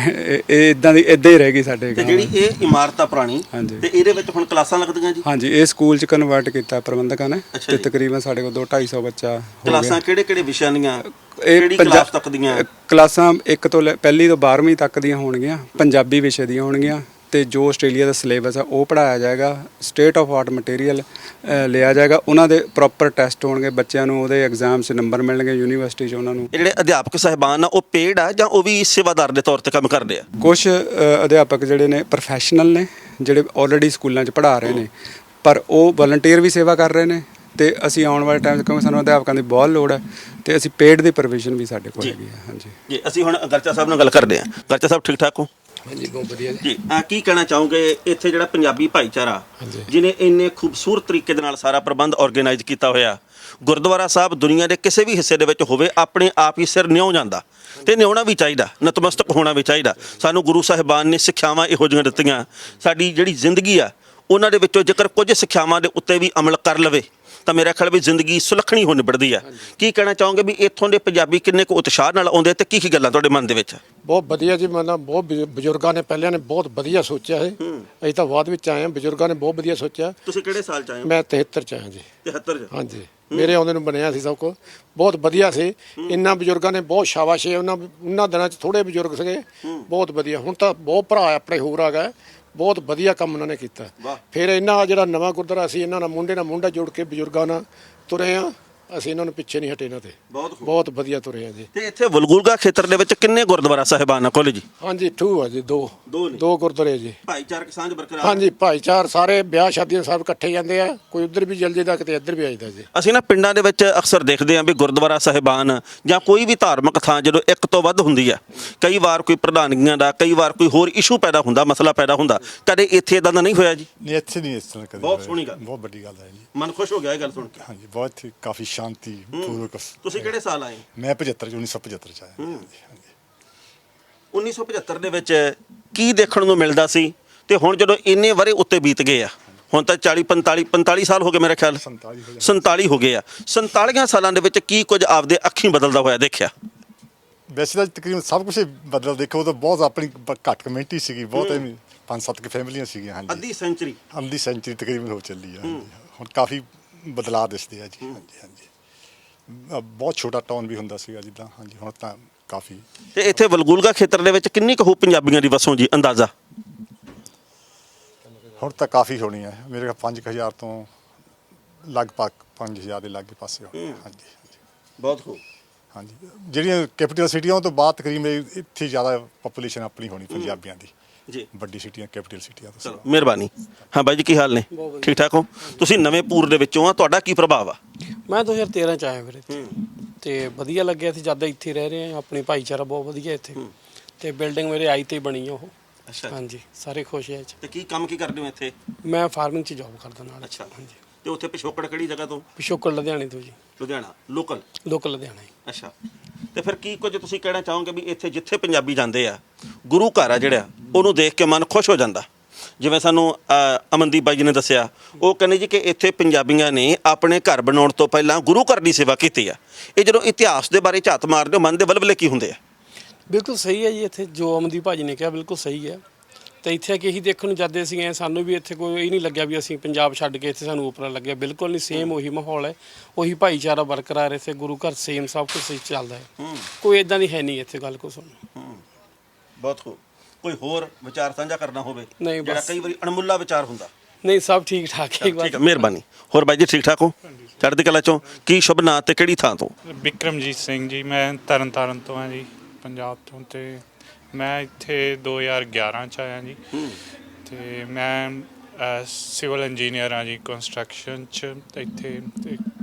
ਇਹ ਇੱਦਾਂ ਹੀ ਰਹਿ ਗਈ ਸਾਡੇ। ਤੇ ਜਿਹੜੀ ਇਹ ਇਮਾਰਤ ਆ ਪੁਰਾਣੀ, ਤੇ ਇਹਦੇ ਵਿੱਚ ਹੁਣ ਕਲਾਸਾਂ ਲੱਗਦੀਆਂ ਜੀ? ਹਾਂਜੀ, ਇਹ ਸਕੂਲ 'ਚ ਕਨਵਰਟ ਕੀਤਾ ਪ੍ਰਬੰਧਕਾਂ ਨੇ, ਤੇ ਤਕਰੀਬਨ ਸਾਡੇ ਕੋਲ 200-250 ਬੱਚਾ ਹੋ ਗਿਆ। ਕਲਾਸਾਂ ਕਿਹੜੇ ਵਿਸ਼ਿਆਂ ਦੀਆਂ? ਕਿਹੜੀ ਕਲਾਸ ਤੱਕ ਦੀਆਂ ਕਲਾਸਾਂ? 1 ਤੋਂ ਪਹਿਲੀ ਤੋਂ 12ਵੀਂ ਤੱਕ ਦੀਆਂ ਹੋਣਗੀਆਂ, ਪੰਜਾਬੀ ਵਿਸ਼ੇ ਦੀਆਂ ਹੋਣਗੀਆਂ। ਤੇ ਜੋ ਆਸਟ੍ਰੇਲੀਆ ਦਾ ਸਿਲੇਬਸ ਆ ਉਹ ਪੜ੍ਹਾਇਆ ਜਾਏਗਾ, ਸਟੇਟ ਆਫ ਆਰਟ ਮਟੀਰੀਅਲ ਲਿਆ ਜਾਏਗਾ, ਉਹਨਾਂ ਦੇ ਪ੍ਰੋਪਰ ਟੈਸਟ ਹੋਣਗੇ, ਬੱਚਿਆਂ ਨੂੰ ਉਹਦੇ ਐਗਜ਼ਾਮ 'ਚ ਨੰਬਰ ਮਿਲਣਗੇ ਯੂਨੀਵਰਸਿਟੀ 'ਚ ਉਹਨਾਂ ਨੂੰ। ਜਿਹੜੇ ਅਧਿਆਪਕ ਸਾਹਿਬਾਨ ਆ ਉਹ ਪੇਡ ਆ ਜਾਂ ਉਹ ਵੀ ਸੇਵਾਦਾਰ ਦੇ ਤੌਰ ਤੇ ਕੰਮ ਕਰਦੇ ਆ? ਕੁਝ ਅਧਿਆਪਕ ਜਿਹੜੇ ਨੇ ਪ੍ਰੋਫੈਸ਼ਨਲ ਨੇ, ਜਿਹੜੇ ਆਲਰੇਡੀ ਸਕੂਲਾਂ 'ਚ ਪੜ੍ਹਾ ਰਹੇ ਨੇ, ਪਰ ਉਹ ਵਲੰਟੀਅਰ ਵੀ ਸੇਵਾ ਕਰ ਰਹੇ ਨੇ। ਤੇ ਅਸੀਂ ਆਉਣ ਵਾਲੇ ਟਾਈਮ 'ਚ, ਕਿਉਂਕਿ ਸਾਨੂੰ ਅਧਿਆਪਕਾਂ ਦੀ ਬਹੁਤ ਲੋੜ ਹੈ, ਤੇ ਅਸੀਂ ਪੇਡ ਦੀ ਪ੍ਰੋਵੀਜ਼ਨ ਵੀ ਸਾਡੇ ਕੋਲ ਹੈਗੀ ਹੈ। ਹਾਂਜੀ ਜੀ, ਅਸੀਂ ਹੁਣ ਗਰਚਾ ਸਾਹਿਬ ਨਾਲ ਗੱਲ ਕਰਦੇ ਹਾਂ। ਗਰਚਾ ਸਾਹਿਬ, ਠੀਕ ਠਾਕ ਹੋ? ਹਾਂਜੀ, ਬਹੁਤ ਵਧੀਆ ਜੀ। ਕੀ ਕਹਿਣਾ ਚਾਹੋਗੇ ਇੱਥੇ ਜਿਹੜਾ ਪੰਜਾਬੀ ਭਾਈਚਾਰਾ ਜਿਹਨੇ ਇੰਨੇ ਖੂਬਸੂਰਤ ਤਰੀਕੇ ਦੇ ਨਾਲ ਸਾਰਾ ਪ੍ਰਬੰਧ ਆਰਗੇਨਾਈਜ਼ ਕੀਤਾ ਹੋਇਆ, ਗੁਰਦੁਆਰਾ ਸਾਹਿਬ ਦੁਨੀਆ ਦੇ ਕਿਸੇ ਵੀ ਹਿੱਸੇ ਦੇ ਵਿੱਚ ਹੋਵੇ, ਆਪਣੇ ਆਪ ਹੀ ਸਿਰ ਨਿਉ ਜਾਂਦਾ, ਤੇ ਨਿਉਣਾ ਵੀ ਚਾਹੀਦਾ, ਨਤਮਸਤਕ ਹੋਣਾ ਵੀ ਚਾਹੀਦਾ। ਸਾਨੂੰ ਗੁਰੂ ਸਾਹਿਬਾਨ ਨੇ ਸਿੱਖਿਆਵਾਂ ਇਹੋ ਜਿਹੀਆਂ ਦਿੱਤੀਆਂ, ਸਾਡੀ ਜਿਹੜੀ ਜ਼ਿੰਦਗੀ ਆ ਉਹਨਾਂ ਦੇ ਵਿੱਚੋਂ ਜੇਕਰ ਕੁਝ ਸਿੱਖਿਆਵਾਂ ਦੇ ਉੱਤੇ ਵੀ ਅਮਲ ਕਰ ਲਵੇ ਤਾਂ ਮੇਰਾ ਖਿਆਲ ਵੀ ਜ਼ਿੰਦਗੀ ਸੁਲੱਖਣੀ ਹੋ ਨਿਬੜਦੀ ਆ। ਕੀ ਕਹਿਣਾ ਚਾਹੋਗੇ ਵੀ ਇੱਥੋਂ ਦੇ ਪੰਜਾਬੀ ਕਿੰਨੇ ਕੁ ਉਤਸ਼ਾਹ ਨਾਲ ਆਉਂਦੇ, ਤੇ ਕੀ ਗੱਲਾਂ ਤੁਹਾਡੇ ਮਨ ਦੇ ਵਿੱਚ? ਬਹੁਤ ਵਧੀਆ ਜੀ, ਮਤਲਬ ਬਹੁਤ ਬਜ਼ੁਰਗਾਂ ਨੇ ਪਹਿਲਿਆਂ ਨੇ ਬਹੁਤ ਵਧੀਆ ਸੋਚਿਆ ਹੈ। ਅਸੀਂ ਤਾਂ ਬਾਅਦ ਵਿੱਚ ਆਏ ਹਾਂ, ਬਜ਼ੁਰਗਾਂ ਨੇ ਬਹੁਤ ਵਧੀਆ ਸੋਚਿਆ। ਤੁਸੀਂ ਕਿਹੜੇ ਸਾਲ 'ਚ ਆਏ ਹੋ? ਮੈਂ 73 'ਚ ਆਇਆ ਜੀ। 73 'ਚ? ਹਾਂਜੀ, ਮੇਰੇ ਆਉਂਦੇ ਨੂੰ ਬਣਿਆ ਸੀ ਸਭ ਕੁਝ, ਬਹੁਤ ਵਧੀਆ ਸੀ। ਇੰਨਾ ਬਜ਼ੁਰਗਾਂ ਨੇ ਬਹੁਤ ਸ਼ਾਬਾਸ਼ ਹੈ। ਉਹਨਾਂ ਦਿਨਾਂ 'ਚ ਥੋੜ੍ਹੇ ਬਜ਼ੁਰਗ ਸੀਗੇ, ਬਹੁਤ ਵਧੀਆ। ਹੁਣ ਤਾਂ ਬਹੁਤ ਭਰਾ ਆਪਣੇ ਹੋਰ ਆ ਗਏ, ਬਹੁਤ ਵਧੀਆ ਕੰਮ ਉਹਨਾਂ ਨੇ ਕੀਤਾ। ਫਿਰ ਇਹਨਾਂ ਜਿਹੜਾ ਨਵਾਂ ਗੁਰਦੁਆਰਾ ਸੀ, ਇਹਨਾਂ ਨਾਲ ਮੁੰਡੇ ਨਾਲ ਮੁੰਡਾ ਜੋੜ ਕੇ ਬਜ਼ੁਰਗਾਂ ਨਾਲ ਤੁਰੇ ਆ, ਅਸੀਂ ਇਹਨਾਂ ਨੂੰ ਪਿੱਛੇ ਨਹੀਂ ਹਟੇ ਇਹਨਾਂ ਤੇ ਬਹੁਤ ਬਹੁਤ ਵਧੀਆ ਤੁਰੇ ਆ ਜੀ। ਤੇ ਇੱਥੇ ਵਲਗੂਲਗਾ ਖੇਤਰ ਦੇ ਵਿੱਚ ਕਿੰਨੇ ਗੁਰਦੁਆਰਾ ਸਾਹਿਬਾਨ ਆ ਕੁੱਲ ਜੀ? ਹਾਂਜੀ 2 ਆ ਜੀ, ਦੋ ਗੁਰਦੁਆਰੇ ਜੀ। ਭਾਈਚਾਰਕ ਸਾਂਝ ਬਰਕਰਾਰ? ਹਾਂਜੀ ਭਾਈਚਾਰ ਸਾਰੇ ਵਿਆਹ ਸ਼ਾਦੀਆਂ ਸਭ ਇਕੱਠੇ ਜਾਂਦੇ ਆ, ਕੋਈ ਉੱਧਰ ਵੀ ਜਲ ਜਾਂਦਾ ਕਿਤੇ ਇੱਧਰ ਵੀ ਆ ਜਾਂਦਾ ਜੀ। ਅਸੀਂ ਨਾ ਪਿੰਡਾਂ ਦੇ ਵਿੱਚ ਅਕਸਰ ਦੇਖਦੇ ਹਾਂ ਵੀ ਗੁਰਦੁਆਰਾ ਸਾਹਿਬਾਨ ਜਾਂ ਕੋਈ ਵੀ ਧਾਰਮਿਕ ਥਾਂ ਜਦੋਂ ਇੱਕ ਤੋਂ ਵੱਧ ਹੁੰਦੀ ਹੈ, ਕਈ ਵਾਰ ਕੋਈ ਪ੍ਰਧਾਨਗੀਆਂ ਦਾ, ਕਈ ਵਾਰ ਕੋਈ ਹੋਰ ਇਸ਼ੂ ਪੈਦਾ ਹੁੰਦਾ, ਮਸਲਾ ਪੈਦਾ ਹੁੰਦਾ। ਕਦੇ ਇੱਥੇ ਇਦਾਂ ਦਾ ਨਹੀਂ ਹੋਇਆ ਜੀ? ਨਹੀਂ, ਇੱਥੇ ਨਹੀਂ ਇਸ ਤਰ੍ਹਾਂ ਕਦੇ ਬਹੁਤ ਹੋਇਆ। ਸੋਹਣੀ ਗੱਲ, ਬਹੁਤ ਵੱਡੀ ਗੱਲ ਹੈ ਜੀ। ਮਨ ਖੁਸ਼ ਹੋ ਗਿਆ ਇਹ ਗੱਲ ਸੁਣ ਕੇ। ਹਾਂਜੀ, ਬਹੁਤ ਹੀ ਕਾਫੀ ਸ਼ਾਂਤੀ ਪੂਰਵਕ। ਤੁਸੀਂ ਕਿਹੜੇ ਸਾਲ ਆਏ? ਮੈਂ 1975 ਚ ਆਇਆ। ਹਾਂਜੀ। 1975 ਦੇ ਵਿੱਚ ਕੀ ਦੇਖਣ ਨੂੰ ਮਿਲਦਾ ਸੀ ਤੇ ਹੁਣ ਜਦੋਂ ਇੰਨੇ ਵਰੇ ਉੱਤੇ ਬੀਤ ਗਏ ਆ, ਹੁਣ ਤਾਂ 45 ਸਾਲ ਹੋ ਗਏ ਮੇਰੇ ਖਿਆਲ, 47 ਹੋ ਗਏ ਆ। 47 ਸਾਲਾਂ ਦੇ ਵਿੱਚ ਕੀ ਕੁਝ ਆਪਦੇ ਅੱਖੀਂ ਬਦਲਦਾ ਹੋਇਆ ਦੇਖਿਆ? ਵੈਸੇ ਤਾਂ ਤਕਰੀਬਨ ਸਭ ਕੁਝ ਬਦਲ ਦੇਖੋ ਤਾਂ ਬਹੁਤ ਆਪਣੀ ਘੱਟ ਕਮਿਊਨਿਟੀ ਸੀਗੀ, ਬਹੁਤ 5-7 ਫੈਮਿਲੀਆਂ ਸੀਗੀਆਂ। ਹਾਂਜੀ, ਅੱਧੀ ਸੈਂਚਰੀ ਤਕਰੀਬਨ ਹੋ ਚੱਲੀ ਆ। ਹੁਣ ਕਾਫੀ ਬਦਲਾਅ ਦਿਸਦੇ ਆ ਜੀ। ਹਾਂਜੀ ਹਾਂਜੀ, ਬਹੁਤ ਛੋਟਾ ਟਾਊਨ ਵੀ ਹੁੰਦਾ ਸੀਗਾ ਜਿੱਦਾਂ। ਹਾਂਜੀ, ਹੁਣ ਤਾਂ ਕਾਫੀ। ਤੇ ਇੱਥੇ ਵਲਗੂਲਗਾ ਖੇਤਰ ਦੇ ਵਿੱਚ ਕਿੰਨੀ ਕੁ ਪੰਜਾਬੀਆਂ ਦੀ ਵਸੋਂ ਜੀ ਅੰਦਾਜ਼ਾ? ਹੁਣ ਤਾਂ ਕਾਫੀ ਹੋਣੀ ਹੈ ਮੇਰੇ ਖਿਆਲ 5000 ਤੋਂ ਲਗਭਗ 5000 ਦੇ ਲਾਗੇ ਪਾਸੇ ਹੋਣੀ। ਹਾਂਜੀ ਬਹੁਤ ਹੋ। ਹਾਂਜੀ, ਜਿਹੜੀਆਂ ਕੈਪੀਟਲ ਸਿਟੀਆਂ ਉਹ ਤੋਂ ਬਾਅਦ ਤਕਰੀਬਨ ਇੱਥੇ ਜ਼ਿਆਦਾ ਪੋਪੂਲੇਸ਼ਨ ਆਪਣੀ ਹੋਣੀ ਪੰਜਾਬੀਆਂ ਦੀ ਜੀ। ਵੱਡੀ ਸਿਟੀਆਂ, ਕੈਪੀਟਲ ਸਿਟੀਆਂ ਤੋਂ। ਚਲੋ ਮਿਹਰਬਾਨੀ। ਹਾਂ ਬਾਈ ਜੀ, ਕੀ ਹਾਲ ਨੇ? ਠੀਕ ਠਾਕ ਹੋ? ਤੁਸੀਂ ਨਵੇਂ ਪੂਰ ਦੇ ਵਿੱਚੋਂ ਆ, ਤੁਹਾਡਾ ਕੀ ਪ੍ਰਭਾਵ ਆ? ਮੈਂ 2013 ਚ ਆਇਆ ਵੀਰੇ ਤੇ ਵਧੀਆ ਲੱਗਿਆ ਸੀ। ਜਦ ਇੱਥੇ ਰਹਿ ਰਹੇ ਆ, ਆਪਣੀ ਭਾਈਚਾਰਾ ਬਹੁਤ ਵਧੀਆ ਇੱਥੇ। ਤੇ ਬਿਲਡਿੰਗ ਮੇਰੇ ਆਈ ਤੇ ਬਣੀ ਆ ਉਹ। ਅੱਛਾ। ਹਾਂਜੀ, ਸਾਰੇ ਖੁਸ਼ ਆ। ਤੇ ਕੀ ਕੰਮ ਕੀ ਕਰਦੇ ਹੋ ਇੱਥੇ? ਮੈਂ ਫਾਰਮਿੰਗ ਚ ਜੌਬ ਕਰਦਾ ਨਾਲ। ਅੱਛਾ। ਹਾਂਜੀ। ਤੇ ਉੱਥੇ ਪਿਛੋਕੜ ਕਿਹੜੀ ਜਗ੍ਹਾ ਤੋਂ? ਪਿਛੋਕੜ ਲੁਧਿਆਣੇ ਤੋਂ ਜੀ। ਲੁਧਿਆਣਾ ਲੋਕਲ ਲੁਧਿਆਣਾ। ਅੱਛਾ। ਤੇ ਫਿਰ ਕੀ ਕੁਝ ਤੁਸੀਂ ਕਹਿਣਾ ਚਾਹੋਗੇ ਵੀ ਇੱਥੇ ਜਿੱਥੇ ਪੰਜਾਬੀ ਜਾਂਦੇ ਆ, ਗੁਰੂ ਘਰ ਆ ਜਿਹੜਾ, ਉਹਨੂੰ ਦੇਖ ਕੇ ਮਨ ਖੁਸ਼ ਹੋ ਜਾਂਦਾ? ਜਿਵੇਂ ਸਾਨੂੰ ਅਮਨਦੀਪ ਬਾਈ ਜੀ ਨੇ ਦੱਸਿਆ, ਉਹ ਕਹਿੰਦੇ ਜੀ ਕਿ ਇੱਥੇ ਪੰਜਾਬੀਆਂ ਨੇ ਆਪਣੇ ਘਰ ਬਣਾਉਣ ਤੋਂ ਪਹਿਲਾਂ ਗੁਰੂ ਘਰ ਦੀ ਸੇਵਾ ਕੀਤੀ ਆ। ਇਹ ਜਦੋਂ ਇਤਿਹਾਸ ਦੇ ਬਾਰੇ ਝਾਤ ਮਾਰਦੇ ਹੋ, ਮਨ ਦੇ ਵਲਵਲੇ ਕੀ ਹੁੰਦੇ ਆ? ਬਿਲਕੁਲ ਸਹੀ ਹੈ ਜੀ। ਇੱਥੇ ਜੋ ਅਮਨਦੀਪ ਭਾਜੀ ਨੇ ਕਿਹਾ ਬਿਲਕੁਲ ਸਹੀ ਹੈ। ਤੇ ਇੱਥੇ ਕਿ ਇਹੀ ਦੇਖਣ ਨੂੰ ਜਾਂਦੇ ਸੀਗੇ, ਸਾਨੂੰ ਵੀ ਇੱਥੇ ਕੋਈ ਇਹ ਨਹੀਂ ਲੱਗਿਆ ਵੀ ਅਸੀਂ ਪੰਜਾਬ ਛੱਡ ਕੇ ਇੱਥੇ ਸਾਨੂੰ ਉਪਰਾ ਲੱਗਿਆ। ਬਿਲਕੁਲ ਨਹੀਂ, ਸੇਮ ਉਹੀ ਮਾਹੌਲ ਹੈ, ਉਹੀ ਭਾਈਚਾਰਾ ਬਰਕਰਾਰ ਇੱਥੇ। ਗੁਰੂ ਘਰ ਸੇਮ ਸਭ ਕੁਝ ਚੱਲਦਾ ਹੈ। ਕੋਈ ਇਦਾਂ ਦੀ ਹੈ ਨਹੀਂ ਇੱਥੇ ਗੱਲ ਕੋ ਸੁਣ। ਬਹੁਤ ਹੋ। ਕੋਈ ਹੋਰ ਵਿਚਾਰ ਸਾਂਝਾ ਕਰਨਾ ਹੋਵੇ ਨਹੀਂ, ਜਿਹੜਾ ਕਈ ਵਾਰੀ ਅਣਮੁੱਲਾ ਵਿਚਾਰ ਹੁੰਦਾ? ਨਹੀਂ, ਸਭ ਠੀਕ ਠਾਕ ਹੈ। ਠੀਕ ਹੈ, ਮਿਹਰਬਾਨੀ। ਹੋਰ ਬਾਈ ਜੀ ਠੀਕ ਠਾਕ ਹੋ? ਚੜ੍ਹਦੀ ਕਲਾ ਚੋਂ। ਕੀ ਸ਼ੁਭ ਨਾਂ ਤੇ ਕਿਹੜੀ ਥਾਂ ਤੋਂ? ਬਿਕਰਮਜੀਤ ਸਿੰਘ ਜੀ, ਮੈਂ ਤਰਨਤਾਰਨ ਤੋਂ ਹਾਂ ਜੀ, ਪੰਜਾਬ ਤੋਂ। ਤੇ ਮੈਂ ਇੱਥੇ 2011 ਚ ਆਇਆ ਜੀ। ਤੇ ਮੈਂ ਸਿਵਲ ਇੰਜੀਨੀਅਰ ਹਾਂ ਜੀ, ਕੰਸਟਰਕਸ਼ਨ ਚ। ਇੱਥੇ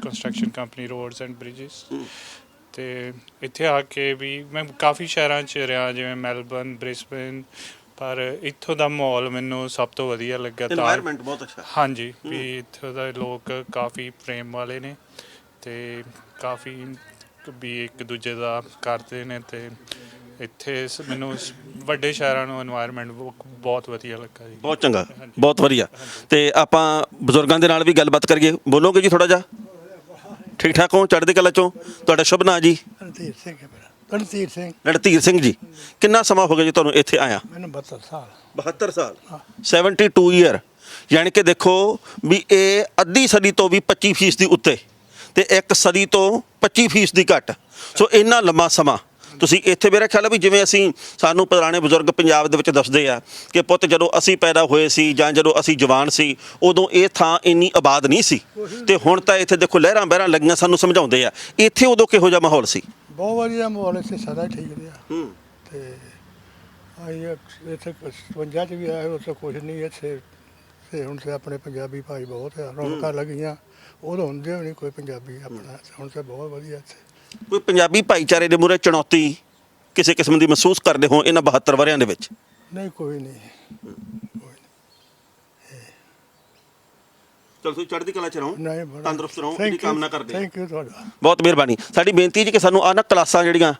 construction company roads and bridges. ਤੇ ਇੱਥੇ ਆ ਕੇ ਵੀ ਮੈਂ ਕਾਫੀ ਸ਼ਹਿਰਾਂ 'ਚ ਰਿਹਾ, ਜਿਵੇਂ ਮੈਲਬਰਨ, ਬ੍ਰਿਸਬੇਨ, ਪਰ ਇੱਥੋਂ ਦਾ ਮਾਹੌਲ ਮੈਨੂੰ ਸਭ ਤੋਂ ਵਧੀਆ ਲੱਗਾ। এনवायरमेंट ਬਹੁਤ ਅੱਛਾ। ਹਾਂਜੀ, ਵੀ ਇੱਥੋਂ ਦੇ ਲੋਕ ਕਾਫੀ ਪ੍ਰੇਮ ਵਾਲੇ ਨੇ ਤੇ ਕਾਫੀ ਵੀ ਇੱਕ ਦੂਜੇ ਦਾ ਕਰਦੇ ਨੇ। ਤੇ ਇੱਥੇ ਮੈਨੂੰ ਵੱਡੇ ਸ਼ਹਿਰਾਂ ਨੂੰ এনवायरमेंट ਬਹੁਤ ਵਧੀਆ ਲੱਗਾ ਜੀ। ਬਹੁਤ ਚੰਗਾ, ਬਹੁਤ ਵਧੀਆ। ਤੇ ਆਪਾਂ ਬਜ਼ੁਰਗਾਂ ਦੇ ਨਾਲ ਵੀ ਗੱਲਬਾਤ ਕਰੀਏ, ਬੋਲੋਗੇ ਜੀ ਥੋੜਾ ਜਿਹਾ? ਠੀਕ ਠਾਕ ਹੋ? ਚੜ੍ਹਦੀ ਕਲਾ ਚੋਂ। ਤੁਹਾਡਾ ਸ਼ੁਭ ਨਾਂ ਜੀ? ਰਣਧੀਰ ਸਿੰਘ ਹੈ ਮੇਰਾ। ਰਣਧੀਰ ਸਿੰਘ। ਰਣਧੀਰ ਸਿੰਘ ਜੀ, ਕਿੰਨਾ ਸਮਾਂ ਹੋ ਗਿਆ ਜੀ ਤੁਹਾਨੂੰ ਇੱਥੇ ਆਇਆ? ਮੈਨੂੰ 72 ਸਾਲ। 72 ਸਾਲ। 72 ਈਅਰ। ਯਾਨੀ ਕਿ ਦੇਖੋ ਵੀ ਇਹ ਅੱਧੀ ਸਦੀ ਤੋਂ ਵੀ 25% ਦੀ ਉੱਤੇ ਤੇ ਇੱਕ ਸਦੀ ਤੋਂ 25% ਦੀ ਘੱਟ। ਸੋ ਇੰਨਾ ਲੰਮਾ ਸਮਾਂ ਤੁਸੀਂ ਇੱਥੇ। ਮੇਰਾ ਖਿਆਲ ਹੈ ਵੀ ਜਿਵੇਂ ਅਸੀਂ, ਸਾਨੂੰ ਪੁਰਾਣੇ ਬਜ਼ੁਰਗ ਪੰਜਾਬ ਦੇ ਵਿੱਚ ਦੱਸਦੇ ਆ ਕਿ ਪੁੱਤ ਜਦੋਂ ਅਸੀਂ ਪੈਦਾ ਹੋਏ ਸੀ ਜਾਂ ਜਦੋਂ ਅਸੀਂ ਜਵਾਨ ਸੀ, ਉਦੋਂ ਇਹ ਥਾਂ ਇੰਨੀ ਆਬਾਦ ਨਹੀਂ ਸੀ। ਤੇ ਹੁਣ ਤਾਂ ਇੱਥੇ ਦੇਖੋ ਲਹਿਰਾਂ ਬਹਿਰਾਂ ਲੱਗੀਆਂ, ਸਾਨੂੰ ਸਮਝਾਉਂਦੇ ਆ। ਇੱਥੇ ਉਦੋਂ ਕਿਹੋ ਜਿਹਾ ਮਾਹੌਲ ਸੀ? ਬਹੁਤ ਵਧੀਆ ਮਾਹੌਲ ਇੱਥੇ ਸਦਾ ਠੀਕ ਰਿਹਾ। ਤੇ ਆਈ ਇੱਥੇ 57 ਚ ਵੀ ਆਏ, ਉੱਥੇ ਕੁਛ ਨਹੀਂ ਇੱਥੇ। ਤੇ ਹੁਣ ਤੇ ਆਪਣੇ ਪੰਜਾਬੀ ਭਾਈ ਬਹੁਤ ਆ, ਰੌਣਕਾਂ ਲੱਗੀਆਂ। ਉਦੋਂ ਹੁੰਦੇ ਵੀ ਨਹੀਂ ਕੋਈ ਪੰਜਾਬੀ ਆਪਣਾ। ਹੁਣ ਤੇ ਬਹੁਤ ਵਧੀਆ ਇੱਥੇ। ਕੋਈ ਪੰਜਾਬੀ ਭਾਈਚਾਰੇ ਦੇ ਮੂਹਰੇ ਚੁਣੌਤੀ ਕਿਸੇ ਕਿਸਮ ਦੀ ਮਹਿਸੂਸ ਕਰਦੇ ਹੋ ਇਹਨਾਂ 72 ਵਰ੍ਹਿਆਂ ਦੇ ਵਿੱਚ? ਨਹੀਂ, ਕੋਈ ਨਹੀਂ। ਚਲੋ ਤੁਸੀਂ ਚੜ੍ਹਦੀ ਕਲਾ 'ਚ ਰਹੋ, ਨਹੀਂ, ਤੰਦਰੁਸਤ ਰਹੋ, ਇਹਦੀ ਕਾਮਨਾ ਕਰਦੇ ਹਾਂ। ਥੈਂਕ ਯੂ ਤੁਹਾਡਾ। ਬਹੁਤ ਮਿਹਰਬਾਨੀ। ਸਾਡੀ ਬੇਨਤੀ ਜੀ ਕਿ ਸਾਨੂੰ ਆਹ ਨਾ ਕਲਾਸਾਂ ਜਿਹੜੀਆਂ,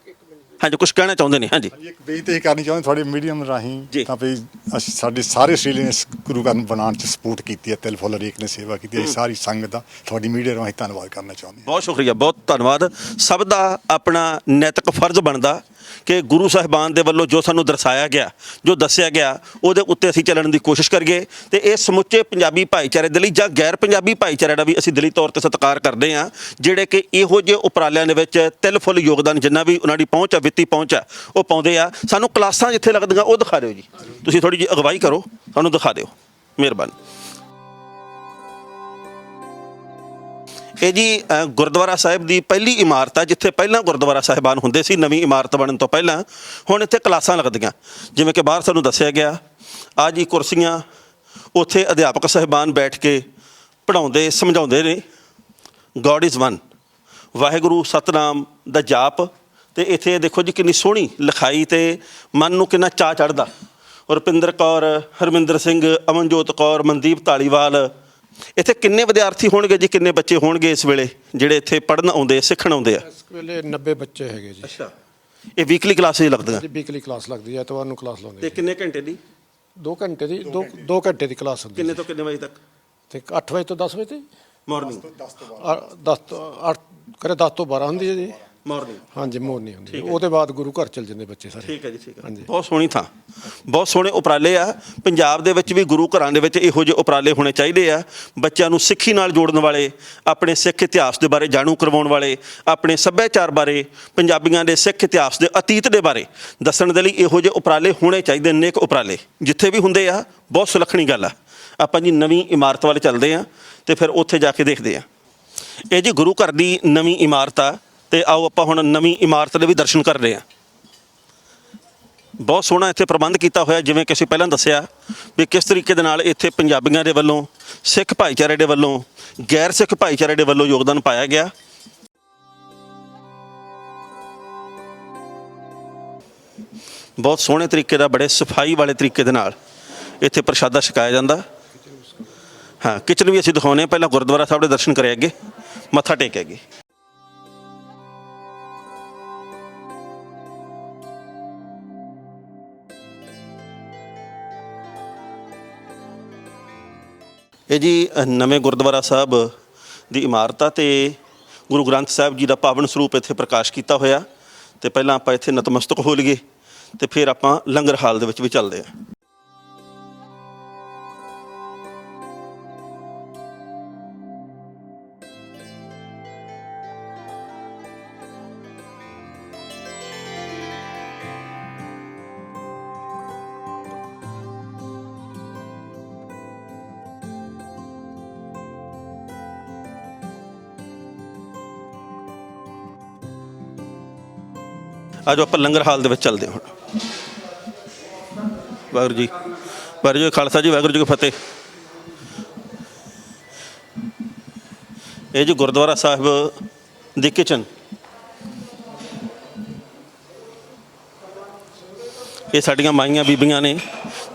ਹਾਂਜੀ ਕੁਝ ਕਹਿਣਾ ਚਾਹੁੰਦੇ ਨੇ? ਹਾਂਜੀ, ਇੱਕ ਬੇਨਤੀ ਕਰਨੀ ਚਾਹੁੰਦੇ ਤੁਹਾਡੇ ਮੀਡੀਅਮ ਜੀ। ਰਾਹੀਂ, ਤਾਂ ਵੀ ਅਸੀਂ ਸਾਡੇ ਸਾਰੇ ਆਸਟ੍ਰੇਲੀਆ ਨੇ ਗੁਰੂ ਘਰ ਨੂੰ ਬਣਾਉਣ 'ਚ ਸਪੋਰਟ ਕੀਤੀ ਹੈ। ਤਿਲ ਫੁੱਲ ਹਰੇਕ ਨੇ ਸੇਵਾ ਕੀਤੀ ਹੈ। ਸਾਰੀ ਸੰਗਤ ਦਾ ਤੁਹਾਡੀ ਮੀਡੀਆ ਰਾਹੀਂ ਧੰਨਵਾਦ ਕਰਨਾ ਚਾਹੁੰਦੇ ਹਾਂ। ਬਹੁਤ ਸ਼ੁਕਰੀਆ, ਬਹੁਤ ਧੰਨਵਾਦ। ਸਭ ਦਾ ਆਪਣਾ ਨੈਤਿਕ ਫਰਜ਼ ਬਣਦਾ ਕਿ ਗੁਰੂ ਸਾਹਿਬਾਨ ਦੇ ਵੱਲੋਂ ਜੋ ਸਾਨੂੰ ਦਰਸਾਇਆ ਗਿਆ, ਜੋ ਦੱਸਿਆ ਗਿਆ, ਉਹਦੇ ਉੱਤੇ ਅਸੀਂ ਚੱਲਣ ਦੀ ਕੋਸ਼ਿਸ਼ ਕਰੀਏ। ਤੇ ਇਹ ਸਮੁੱਚੇ ਪੰਜਾਬੀ ਭਾਈਚਾਰੇ ਦੇ ਲਈ ਜਾਂ ਗੈਰ ਪੰਜਾਬੀ ਭਾਈਚਾਰੇ ਦਾ ਵੀ ਅਸੀਂ ਦਿਲੀ ਤੌਰ ਤੇ ਸਤਿਕਾਰ ਕਰਦੇ ਹਾਂ, ਜਿਹੜੇ ਕਿ ਇਹੋ ਜਿਹੇ ਉਪਰਾਲਿਆਂ ਦੇ ਵਿੱਚ ਤਿਲ ਫੁੱਲ ਯੋਗਦਾਨ, ਜਿੰਨਾ ਵੀ ਉਹਨਾਂ ਦੀ ਪਹੁੰਚ ਆ, ਵਿੱਤੀ ਪਹੁੰਚ ਆ, ਉਹ ਪਾਉਂਦੇ ਆ। ਸਾਨੂੰ ਕਲਾਸਾਂ ਜਿੱਥੇ ਲੱਗਦੀਆਂ ਉਹ ਦਿਖਾ ਦਿਓ ਜੀ। ਤੁਸੀਂ ਥੋੜੀ ਜਿਹੀ ਅਗਵਾਈ ਕਰੋ, ਸਾਨੂੰ ਦਿਖਾ ਦਿਓ, ਮਿਹਰਬਾਨੀ। ਇਹ ਜੀ ਗੁਰਦੁਆਰਾ ਸਾਹਿਬ ਦੀ ਪਹਿਲੀ ਇਮਾਰਤ ਆ, ਜਿੱਥੇ ਪਹਿਲਾਂ ਗੁਰਦੁਆਰਾ ਸਾਹਿਬਾਨ ਹੁੰਦੇ ਸੀ। ਨਵੀਂ ਇਮਾਰਤ ਬਣਨ ਤੋਂ ਪਹਿਲਾਂ ਹੁਣ ਇੱਥੇ ਕਲਾਸਾਂ ਲੱਗਦੀਆਂ, ਜਿਵੇਂ ਕਿ ਬਾਹਰ ਸਾਨੂੰ ਦੱਸਿਆ ਗਿਆ। ਆ ਜੀ ਕੁਰਸੀਆਂ, ਉੱਥੇ ਅਧਿਆਪਕ ਸਾਹਿਬਾਨ ਬੈਠ ਕੇ ਪੜ੍ਹਾਉਂਦੇ ਸਮਝਾਉਂਦੇ ਨੇ। God is one, Waheguru Satnam ਦਾ ਜਾਪ। ਤੇ ਇੱਥੇ ਦੇਖੋ ਜੀ ਕਿੰਨੀ ਸੋਹਣੀ ਲਿਖਾਈ ਤੇ ਮਨ ਨੂੰ ਕਿੰਨਾ ਚਾਅ ਚੜ੍ਹਦਾ। ਰੁਪਿੰਦਰ ਕੌਰ, ਹਰਮਿੰਦਰ ਸਿੰਘ, ਅਮਨਜੋਤ ਕੌਰ, ਮਨਦੀਪ ਧਾਲੀਵਾਲ। ਇੱਥੇ ਕਿੰਨੇ ਵਿਦਿਆਰਥੀ ਹੋਣਗੇ ਜੀ, ਕਿੰਨੇ ਬੱਚੇ ਹੋਣਗੇ ਇਸ ਵੇਲੇ ਜਿਹੜੇ ਇੱਥੇ ਪੜ੍ਹਨ ਆਉਂਦੇ, ਸਿੱਖਣ ਆਉਂਦੇ ਆ? ਇਸ ਵੇਲੇ 90 ਬੱਚੇ ਹੈਗੇ ਜੀ। ਅੱਛਾ, ਇਹ ਵੀਕਲੀ ਕਲਾਸਿਸ ਲੱਗਦੀਆਂ ਜੀ ਵੀਕਲੀ ਕਲਾਸ ਲੱਗਦੀ ਹੈ, ਐਤਵਾਰ ਨੂੰ ਕਲਾਸ ਲਾਉਂਦੇ ਤੇ ਕਿੰਨੇ ਘੰਟੇ ਦੀ? 2 ਘੰਟੇ ਦੀ, 2 ਘੰਟੇ ਦੀ ਕਲਾਸ ਹੁੰਦੀ ਕਿੰਨੇ ਤੋਂ ਕਿੰਨੇ ਵਜੇ ਤੱਕ? ਤੇ 8 ਵਜੇ ਤੋਂ 10 ਵਜੇ ਤੇ ਮਾਰਨਿੰਗ 10 ਤੋਂ 8 ਕਰੇ 10 ਤੋਂ 12 ਹੁੰਦੀ ਹੈ ਜੀ। ਮਾਰਨਿੰਗ ਹਾਂਜੀ ਮੋਰਨੀ ਹੁੰਦੀ ਹੈ। ਉਹਦੇ ਬਾਅਦ ਗੁਰੂ ਘਰ ਚਲ ਜਾਂਦੇ ਬੱਚੇ ਸਾਰੇ। ਠੀਕ ਹੈ ਜੀ, ਠੀਕ ਹੈ। ਹਾਂਜੀ। ਬਹੁਤ ਸੋਹਣੀ ਥਾਂ, ਬਹੁਤ ਸੋਹਣੇ ਉਪਰਾਲੇ ਆ। ਪੰਜਾਬ ਦੇ ਵਿੱਚ ਵੀ ਗੁਰੂ ਘਰਾਂ ਦੇ ਵਿੱਚ ਇਹੋ ਜਿਹੇ ਉਪਰਾਲੇ ਹੋਣੇ ਚਾਹੀਦੇ ਆ। ਬੱਚਿਆਂ ਨੂੰ ਸਿੱਖੀ ਨਾਲ ਜੋੜਨ ਵਾਲੇ, ਆਪਣੇ ਸਿੱਖ ਇਤਿਹਾਸ ਦੇ ਬਾਰੇ ਜਾਣੂ ਕਰਵਾਉਣ ਵਾਲੇ, ਆਪਣੇ ਸੱਭਿਆਚਾਰ ਬਾਰੇ, ਪੰਜਾਬੀਆਂ ਦੇ ਸਿੱਖ ਇਤਿਹਾਸ ਦੇ ਅਤੀਤ ਦੇ ਬਾਰੇ ਦੱਸਣ ਦੇ ਲਈ ਇਹੋ ਜਿਹੇ ਉਪਰਾਲੇ ਹੋਣੇ ਚਾਹੀਦੇ। ਨੇਕ ਉਪਰਾਲੇ ਜਿੱਥੇ ਵੀ ਹੁੰਦੇ ਆ, ਬਹੁਤ ਸੁਲੱਖਣੀ ਗੱਲ ਆ। ਆਪਾਂ ਜੀ ਨਵੀਂ ਇਮਾਰਤ ਵੱਲ ਚੱਲਦੇ ਆ ਤੇ ਫਿਰ ਉੱਥੇ ਜਾ ਕੇ ਦੇਖਦੇ ਆ। ਇਹ ਜੀ ਗੁਰੂ ਘਰ ਦੀ ਨਵੀਂ ਇਮਾਰਤ ਆ ਤੇ ਆਓ ਆਪਾਂ ਹੁਣ ਨਵੀਂ ਇਮਾਰਤ ਦੇ ਵੀ ਦਰਸ਼ਨ ਕਰ ਰਹੇ ਹਾਂ। ਬਹੁਤ ਸੋਹਣਾ ਇੱਥੇ ਪ੍ਰਬੰਧ ਕੀਤਾ ਹੋਇਆ, ਜਿਵੇਂ ਕਿ ਅਸੀਂ ਪਹਿਲਾਂ ਦੱਸਿਆ ਵੀ ਕਿਸ ਤਰੀਕੇ ਦੇ ਨਾਲ ਇੱਥੇ ਪੰਜਾਬੀਆਂ ਦੇ ਵੱਲੋਂ, ਸਿੱਖ ਭਾਈਚਾਰੇ ਦੇ ਵੱਲੋਂ, ਗੈਰ ਸਿੱਖ ਭਾਈਚਾਰੇ ਦੇ ਵੱਲੋਂ ਯੋਗਦਾਨ ਪਾਇਆ ਗਿਆ। ਬਹੁਤ ਸੋਹਣੇ ਤਰੀਕੇ ਦਾ, ਬੜੇ ਸਫਾਈ ਵਾਲੇ ਤਰੀਕੇ ਦੇ ਨਾਲ ਇੱਥੇ ਪ੍ਰਸ਼ਾਦਾ ਛਕਾਇਆ ਜਾਂਦਾ। ਹਾਂ, ਕਿਚਨ ਵੀ ਅਸੀਂ ਦਿਖਾਉਂਦੇ ਹਾਂ। ਪਹਿਲਾਂ ਗੁਰਦੁਆਰਾ ਸਾਹਿਬ ਦੇ ਦਰਸ਼ਨ ਕਰੇ, ਅੱਗੇ ਮੱਥਾ ਟੇਕਿਆ ਅੱਗੇ। ਇਹ ਜੀ ਨਵੇਂ ਗੁਰਦੁਆਰਾ ਸਾਹਿਬ ਦੀ ਇਮਾਰਤ ਆ ਤੇ ਗੁਰੂ ਗ੍ਰੰਥ ਸਾਹਿਬ ਜੀ ਦਾ ਪਾਵਨ ਸਰੂਪ ਇੱਥੇ ਪ੍ਰਕਾਸ਼ ਕੀਤਾ ਹੋਇਆ। ਤੇ ਪਹਿਲਾਂ ਆਪਾਂ ਇੱਥੇ ਨਤਮਸਤਕ ਹੋ ਲਈਏ ਤੇ ਫਿਰ ਆਪਾਂ ਲੰਗਰ ਹਾਲ ਦੇ ਵਿੱਚ ਵੀ ਚੱਲਦੇ ਹਾਂ। ਆਜੋ ਆਪਾਂ ਲੰਗਰ ਹਾਲ ਦੇ ਵਿੱਚ ਚੱਲਦੇ ਹਾਂ ਹੁਣ। ਵਾਹਿਗੁਰੂ ਜੀ, ਵਾਹਿਗੁਰੂ ਜੀ ਖਾਲਸਾ ਜੀ, ਵਾਹਿਗੁਰੂ ਜੀ ਕੀ ਫਤਿਹ। ਇਹ ਜੀ ਗੁਰਦੁਆਰਾ ਸਾਹਿਬ ਦੀ ਕਿਚਨ। ਇਹ ਸਾਡੀਆਂ ਮਾਈਆਂ ਬੀਬੀਆਂ ਨੇ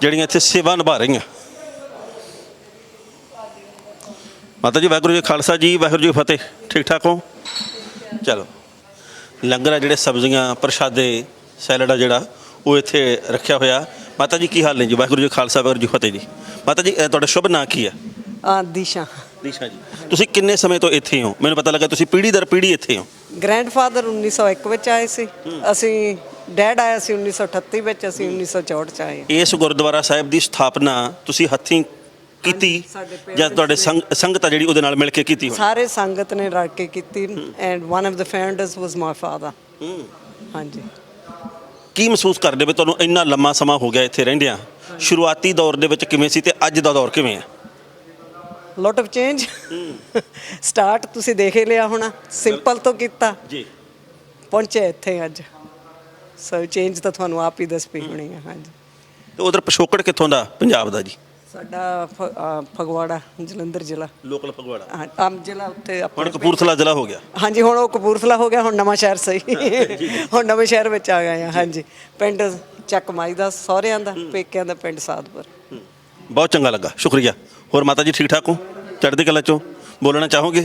ਜਿਹੜੀਆਂ ਇੱਥੇ ਸੇਵਾ ਨਿਭਾ ਰਹੀਆਂ। ਮਾਤਾ ਜੀ ਵਾਹਿਗੁਰੂ ਜੀ ਖਾਲਸਾ ਜੀ, ਵਾਹਿਗੁਰੂ ਜੀ ਕੀ ਫਤਿਹ। ਠੀਕ ਠਾਕ ਹੋ? ਚਲੋ, ਲੰਗਰ ਆ ਜਿਹੜੇ ਸਬਜ਼ੀਆਂ, ਪ੍ਰਸ਼ਾਦੇ, ਸੈਲਡ ਆ ਜਿਹੜਾ ਉਹ ਇੱਥੇ ਰੱਖਿਆ ਹੋਇਆ। ਮਾਤਾ ਜੀ ਕੀ ਹਾਲ ਨੇ ਜੀ? ਵਾਹਿਗੁਰੂ ਜੀ ਖਾਲਸਾ, ਵਾਹਿਗੁਰੂ ਜੀ ਫਤਿਹ ਜੀ। ਮਾਤਾ ਜੀ ਤੁਹਾਡਾ ਸ਼ੁਭ ਨਾਂ ਕੀ ਹੈ? ਦਿਸ਼ਾ। ਦਿਸ਼ਾ ਜੀ, ਤੁਸੀਂ ਕਿੰਨੇ ਸਮੇਂ ਤੋਂ ਇੱਥੇ ਹੋ? ਮੈਨੂੰ ਪਤਾ ਲੱਗਾ ਤੁਸੀਂ ਪੀੜ੍ਹੀ ਦਰ ਪੀੜ੍ਹੀ ਇੱਥੇ ਹੋ। ਗ੍ਰੈਂਡਫਾਦਰ 1901 ਵਿੱਚ ਆਏ ਸੀ, ਅਸੀਂ ਡੈਡ ਆਇਆ ਸੀ 1938 ਵਿੱਚ, ਅਸੀਂ 1964 ਚ ਆਏ। ਇਸ ਗੁਰਦੁਆਰਾ ਸਾਹਿਬ ਦੀ ਸਥਾਪਨਾ ਤੁਸੀਂ ਹੱਥੀਂ ਕੀਤੀ ਜਾਂ ਤੁਹਾਡੇ ਸੰਗਤ ਆ ਜਿਹੜੀ ਉਹਦੇ ਨਾਲ ਮਿਲ ਕੇ ਕੀਤੀ ਹੋਣੀ? ਸਾਰੇ ਸੰਗਤ ਨੇ ਰਲ ਕੇ ਕੀਤੀ and one of the founders was my father. ਹਾਂਜੀ। ਕੀ ਮਹਿਸੂਸ ਕਰਦੇ ਵੀ ਤੁਹਾਨੂੰ ਇੰਨਾ ਲੰਮਾ ਸਮਾਂ ਹੋ ਗਿਆ ਇੱਥੇ ਰਹਿੰਦਿਆਂ? ਸ਼ੁਰੂਆਤੀ ਦੌਰ ਦੇ ਵਿੱਚ ਕਿਵੇਂ ਸੀ ਤੇ ਅੱਜ ਦਾ ਦੌਰ ਕਿਵੇਂ ਹੈ? Lot of change. ਸਟਾਰਟ ਤੁਸੀਂ ਦੇਖ ਹੀ ਲਿਆ ਹੋਣਾ, ਸਿੰਪਲ ਤੋਂ ਕੀਤਾ ਜੀ, ਪਹੁੰਚੇ ਇੱਥੇ ਅੱਜ। ਸੋ ਚੇਂਜ ਤਾਂ ਤੁਹਾਨੂੰ ਆਪ ਹੀ ਦੱਸ ਪਈ ਹੋਣੀ ਹੈ। ਹਾਂਜੀ। ਤੇ ਉਧਰ ਪਿਛੋਕੜ ਕਿੱਥੋਂ ਦਾ ਪੰਜਾਬ ਦਾ ਜੀ? ਸਾਡਾ ਫਗਵਾੜਾ, ਜਲੰਧਰ ਜ਼ਿਲ੍ਹਾ। ਲੋਕਲ ਫਗਵਾੜਾ। ਹਾਂ, ਆਮ ਜ਼ਿਲ੍ਹਾ ਉੱਥੇ ਹੁਣ ਆਪਣਾ ਕਪੂਰਥਲਾ ਜ਼ਿਲ੍ਹਾ ਹੋ ਗਿਆ। ਹਾਂਜੀ, ਹੁਣ ਉਹ ਕਪੂਰਥਲਾ ਹੋ ਗਿਆ, ਹੁਣ ਨਵਾਂ ਸ਼ਹਿਰ ਸਹੀ। ਹੁਣ ਨਵੇਂ ਸ਼ਹਿਰ ਵਿੱਚ ਆ ਗਏ ਆ। ਹਾਂਜੀ, ਪਿੰਡ ਚੱਕ ਮਾਈ ਦਾ ਸਹੁਰਿਆਂ ਦਾ, ਪੇਕਿਆਂ ਦਾ ਪਿੰਡ ਸਾਧਪੁਰ। ਬਹੁਤ ਚੰਗਾ ਲੱਗਾ, ਸ਼ੁਕਰੀਆ। ਹੋਰ ਮਾਤਾ ਜੀ ਠੀਕ ਠਾਕ ਹੋ? ਚੜ੍ਹਦੀ ਕਲਾ ਚੋਂ ਬੋਲਣਾ ਚਾਹੋਗੇ?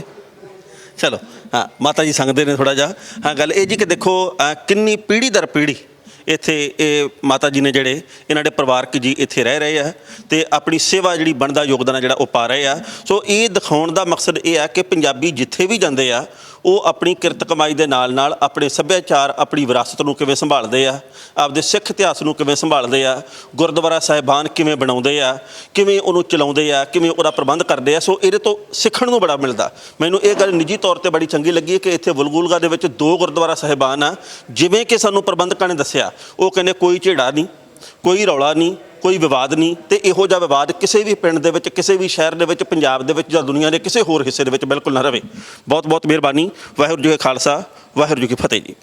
ਚਲੋ, ਹਾਂ ਮਾਤਾ ਜੀ ਸੰਗਦੇ ਨੇ ਥੋੜ੍ਹਾ ਜਿਹਾ। ਹਾਂ, ਗੱਲ ਇਹ ਜੀ ਕਿ ਦੇਖੋ ਕਿੰਨੀ ਪੀੜ੍ਹੀ ਦਰ ਪੀੜ੍ਹੀ ਇੱਥੇ ਇਹ ਮਾਤਾ ਜੀ ਨੇ ਜਿਹੜੇ ਇਹਨਾਂ ਦੇ ਪਰਿਵਾਰਕ ਜੀ ਇੱਥੇ ਰਹਿ ਰਹੇ ਆ ਤੇ ਆਪਣੀ ਸੇਵਾ ਜਿਹੜੀ ਬਣਦਾ ਯੋਗਦਾਨ ਆ ਜਿਹੜਾ ਉਹ ਪਾ ਰਹੇ ਆ। ਸੋ ਇਹ ਦਿਖਾਉਣ ਦਾ ਮਕਸਦ ਇਹ ਆ ਕਿ ਪੰਜਾਬੀ ਜਿੱਥੇ ਵੀ ਜਾਂਦੇ ਆ ਉਹ ਆਪਣੀ ਕਿਰਤ ਕਮਾਈ ਦੇ ਨਾਲ ਨਾਲ ਆਪਣੇ ਸੱਭਿਆਚਾਰ, ਆਪਣੀ ਵਿਰਾਸਤ ਨੂੰ ਕਿਵੇਂ ਸੰਭਾਲਦੇ ਆ, ਆਪਦੇ ਸਿੱਖ ਇਤਿਹਾਸ ਨੂੰ ਕਿਵੇਂ ਸੰਭਾਲਦੇ ਆ, ਗੁਰਦੁਆਰਾ ਸਾਹਿਬਾਨ ਕਿਵੇਂ ਬਣਾਉਂਦੇ ਆ, ਕਿਵੇਂ ਉਹਨੂੰ ਚਲਾਉਂਦੇ ਆ, ਕਿਵੇਂ ਉਹਦਾ ਪ੍ਰਬੰਧ ਕਰਦੇ ਆ। ਸੋ ਇਹਦੇ ਤੋਂ ਸਿੱਖਣ ਨੂੰ ਬੜਾ ਮਿਲਦਾ। ਮੈਨੂੰ ਇਹ ਗੱਲ ਨਿੱਜੀ ਤੌਰ ਤੇ ਬੜੀ ਚੰਗੀ ਲੱਗੀ ਕਿ ਇੱਥੇ ਵਲਗੂਲਗਾ ਦੇ ਵਿੱਚ 2 ਗੁਰਦੁਆਰਾ ਸਾਹਿਬਾਨ ਆ। ਜਿਵੇਂ ਕਿ ਸਾਨੂੰ ਪ੍ਰਬੰਧਕਾਂ ਨੇ ਦੱਸਿਆ, ਉਹ ਕਹਿੰਦੇ ਕੋਈ ਝੇੜਾ ਨਹੀਂ, ਕੋਈ ਰੌਲਾ ਨਹੀਂ, ਕੋਈ ਵਿਵਾਦ ਨਹੀਂ ਤੇ ਇਹੋ ਜਿਹਾ ਵਿਵਾਦ ਕਿਸੇ ਵੀ ਪਿੰਡ ਦੇ ਵਿੱਚ, ਕਿਸੇ ਵੀ ਸ਼ਹਿਰ ਦੇ ਵਿੱਚ, ਪੰਜਾਬ ਦੇ ਵਿੱਚ ਜਾਂ ਦੁਨੀਆ ਦੇ ਕਿਸੇ ਹੋਰ ਹਿੱਸੇ ਦੇ ਵਿੱਚ ਬਿਲਕੁਲ ਨਾ ਰਵੇ। ਬਹੁਤ ਬਹੁਤ ਮਿਹਰਬਾਨੀ। ਵਾਹਿਗੁਰੂ ਜੀ ਕਾ ਖਾਲਸਾ, ਵਾਹਿਗੁਰੂ ਜੀ ਕੀ ਫਤਿਹ ਜੀ।